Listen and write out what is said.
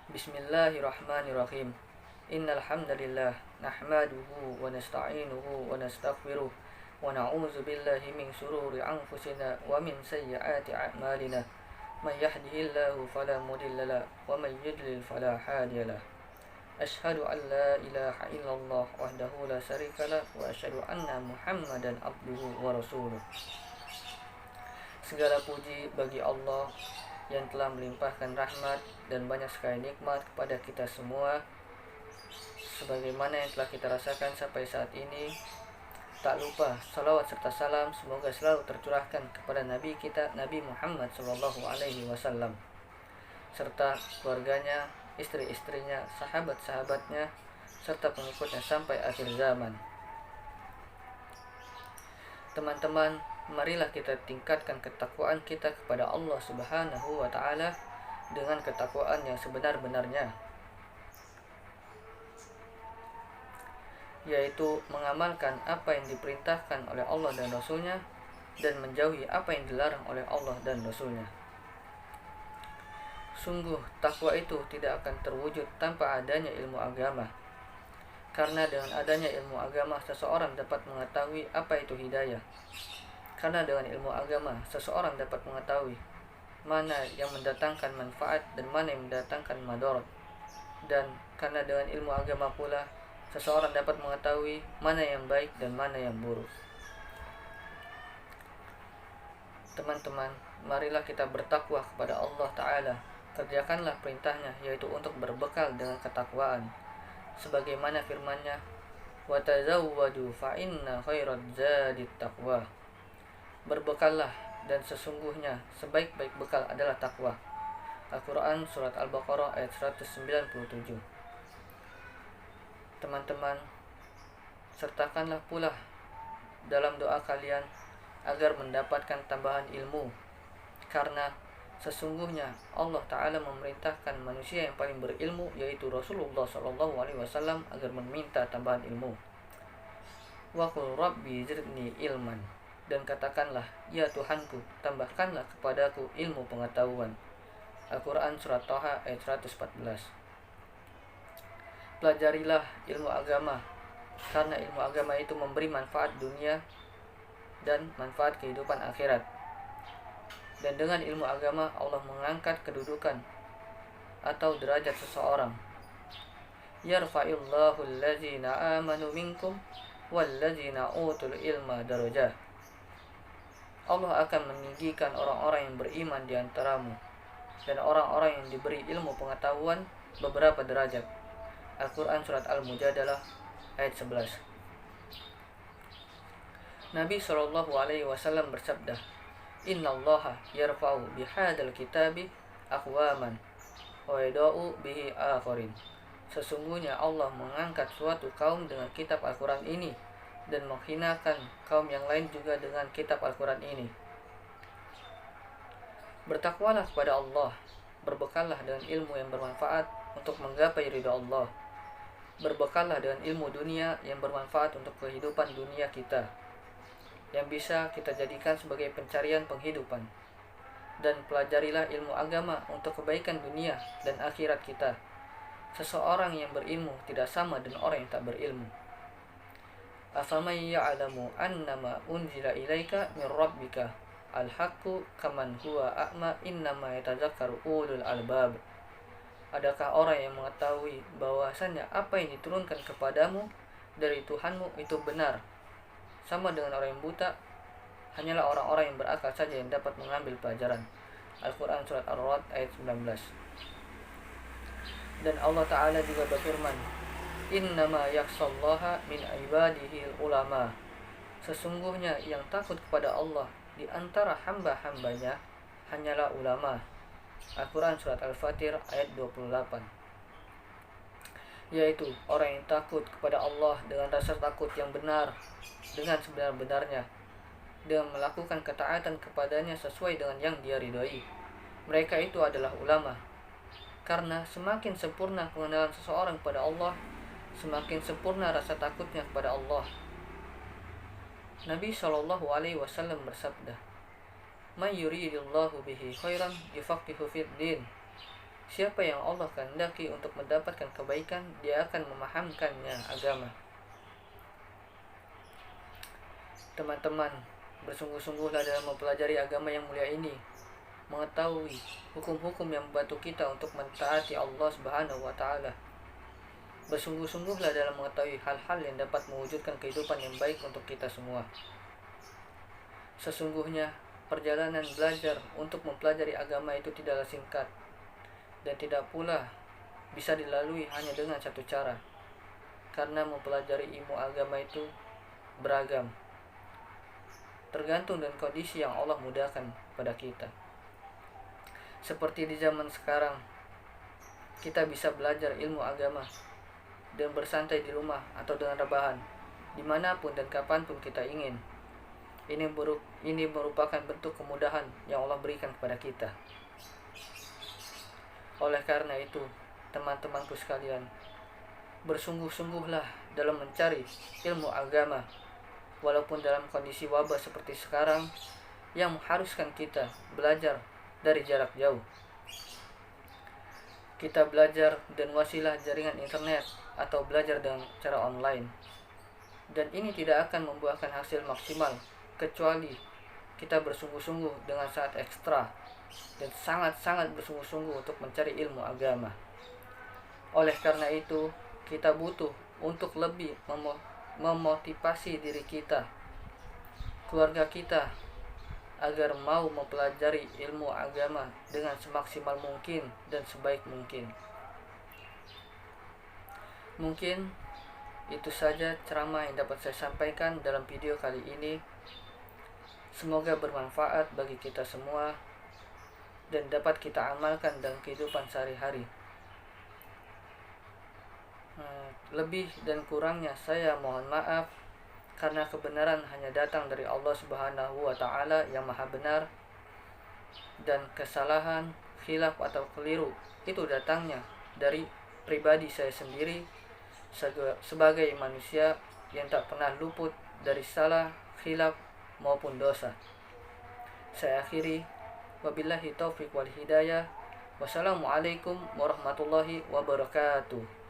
Bismillahirrahmanirrahim. Innal hamdalillah nahmaduhu wa nasta'inuhu wa nastaghfiruh wa na'udzu billahi min shururi anfusina wa min sayyiati a'malina. May yahdihillahu fala mudilla lahu wa may yudlil fala hadiya lahu. Asyhadu an la ilaha illallah wahdahu la syarika lahu wa asyhadu anna Muhammadan abduhu wa rasuluh. Segala puji bagi Allah yang telah melimpahkan rahmat dan banyak sekali nikmat kepada kita semua, sebagaimana yang telah kita rasakan sampai saat ini. Tak lupa salawat serta salam semoga selalu tercurahkan kepada Nabi kita, Nabi Muhammad SAW, serta keluarganya, istri-istrinya, sahabat-sahabatnya, serta pengikutnya sampai akhir zaman. Teman-teman, marilah kita tingkatkan ketakwaan kita kepada Allah Subhanahu wa Ta'ala dengan ketakwaan yang sebenar-benarnya, yaitu mengamalkan apa yang diperintahkan oleh Allah dan Rasulnya dan menjauhi apa yang dilarang oleh Allah dan Rasulnya. Sungguh takwa itu tidak akan terwujud tanpa adanya ilmu agama, karena dengan adanya ilmu agama seseorang dapat mengetahui apa itu hidayah. Karena dengan ilmu agama seseorang dapat mengetahui mana yang mendatangkan manfaat dan mana yang mendatangkan madarat. Dan karena dengan ilmu agama pula seseorang dapat mengetahui mana yang baik dan mana yang buruk. Teman-teman, marilah kita bertakwa kepada Allah Ta'ala. Kerjakanlah perintahnya, yaitu untuk berbekal dengan ketakwaan, sebagaimana firman-Nya, wa tazawwadu fa inna khairaz zadit taqwa. Berbekallah, dan sesungguhnya sebaik-baik bekal adalah takwa. Al-Quran Surat Al-Baqarah ayat 197. Teman-teman, sertakanlah pula dalam doa kalian agar mendapatkan tambahan ilmu, karena sesungguhnya Allah Ta'ala memerintahkan manusia yang paling berilmu, yaitu Rasulullah SAW, agar meminta tambahan ilmu. Wa qul rabbi zidni ilman, dan katakanlah, ya Tuhanku, tambahkanlah kepadaku ilmu pengetahuan. Al-Quran Surat Thaha ayat 114. Pelajarilah ilmu agama, karena ilmu agama itu memberi manfaat dunia dan manfaat kehidupan akhirat. Dan dengan ilmu agama Allah mengangkat kedudukan atau derajat seseorang. Yarfa'illahu allazina amanu minkum wallazina utul ilma darajah. Allah akan meninggikan orang-orang yang beriman di antaramu dan orang-orang yang diberi ilmu pengetahuan beberapa derajat. Al-Quran Surat Al-Mujadalah ayat 11. Nabi SAW bersabda, Innallaha yarfa'u bihadal kitabi aqwaman wa yada'u bihi akharin. Sesungguhnya Allah mengangkat suatu kaum dengan kitab Al-Quran ini dan menghinakan kaum yang lain juga dengan kitab Al-Quran ini. Bertakwalah kepada Allah, berbekallah dengan ilmu yang bermanfaat untuk menggapai ridha Allah. Berbekallah dengan ilmu dunia yang bermanfaat untuk kehidupan dunia kita, yang bisa kita jadikan sebagai pencarian penghidupan. Dan pelajarilah ilmu agama untuk kebaikan dunia dan akhirat kita. Seseorang yang berilmu tidak sama dengan orang yang tak berilmu. Afaman ya'lamu annama unzila ilaika min rabbika al-haqqu kaman huwa a'ma innama yatadzakkaru ulul albab. Adakah orang yang mengetahui bahwasannya apa yang diturunkan kepadamu dari Tuhanmu itu benar, sama dengan orang yang buta? Hanyalah orang-orang yang berakal saja yang dapat mengambil pelajaran. Al-Quran Surat Ar-Ra'd ayat 19. Dan Allah Ta'ala juga berfirman, Innama yakhshallaha min ibadihi ulama. Sesungguhnya yang takut kepada Allah di antara hamba-hambanya hanyalah ulama. Al-Quran Surat Al-Fatir ayat 28. Yaitu orang yang takut kepada Allah dengan rasa takut yang benar, dengan sebenar-benarnya, dengan melakukan ketaatan kepadanya sesuai dengan yang dia ridhoi. Mereka itu adalah ulama. Karena semakin sempurna pengenalan seseorang kepada Allah, semakin sempurna rasa takutnya kepada Allah. Nabi SAW bersabda, "May yuridillahu bihi khairan yufaqihu fid din." Siapa yang Allah kehendaki untuk mendapatkan kebaikan, dia akan memahamkannya agama. Teman-teman, bersungguh-sungguhlah dalam mempelajari agama yang mulia ini, mengetahui hukum-hukum yang membantu kita untuk mentaati Allah Subhanahu wa taala. Bersungguh-sungguhlah dalam mengetahui hal-hal yang dapat mewujudkan kehidupan yang baik untuk kita semua. Sesungguhnya, perjalanan belajar untuk mempelajari agama itu tidaklah singkat, dan tidak pula bisa dilalui hanya dengan satu cara, karena mempelajari ilmu agama itu beragam, tergantung dengan kondisi yang Allah mudahkan pada kita. Seperti di zaman sekarang, kita bisa belajar ilmu agama dan bersantai di rumah atau dengan rebahan, dimanapun dan kapanpun kita ingin. Ini merupakan bentuk kemudahan yang Allah berikan kepada kita. Oleh karena itu, teman-temanku sekalian, bersungguh-sungguhlah dalam mencari ilmu agama, walaupun dalam kondisi wabah seperti sekarang yang mengharuskan kita belajar dari jarak jauh. Kita belajar dengan wasilah jaringan internet atau belajar dengan cara online, dan ini tidak akan membuahkan hasil maksimal kecuali kita bersungguh-sungguh dengan sangat ekstra dan sangat-sangat bersungguh-sungguh untuk mencari ilmu agama. Oleh karena itu, kita butuh untuk lebih memotivasi diri kita, keluarga kita, agar mau mempelajari ilmu agama dengan semaksimal mungkin dan sebaik mungkin. Mungkin itu saja ceramah yang dapat saya sampaikan dalam video kali ini. Semoga bermanfaat bagi kita semua dan dapat kita amalkan dalam kehidupan sehari-hari. Lebih dan kurangnya saya mohon maaf, karena kebenaran hanya datang dari Allah Subhanahu wa taala yang Maha Benar, dan kesalahan, khilaf atau keliru itu datangnya dari pribadi saya sendiri sebagai manusia yang tak pernah luput dari salah, khilaf maupun dosa. Saya akhiri, wabillahi taufiq wal hidayah. Wassalamualaikum warahmatullahi wabarakatuh.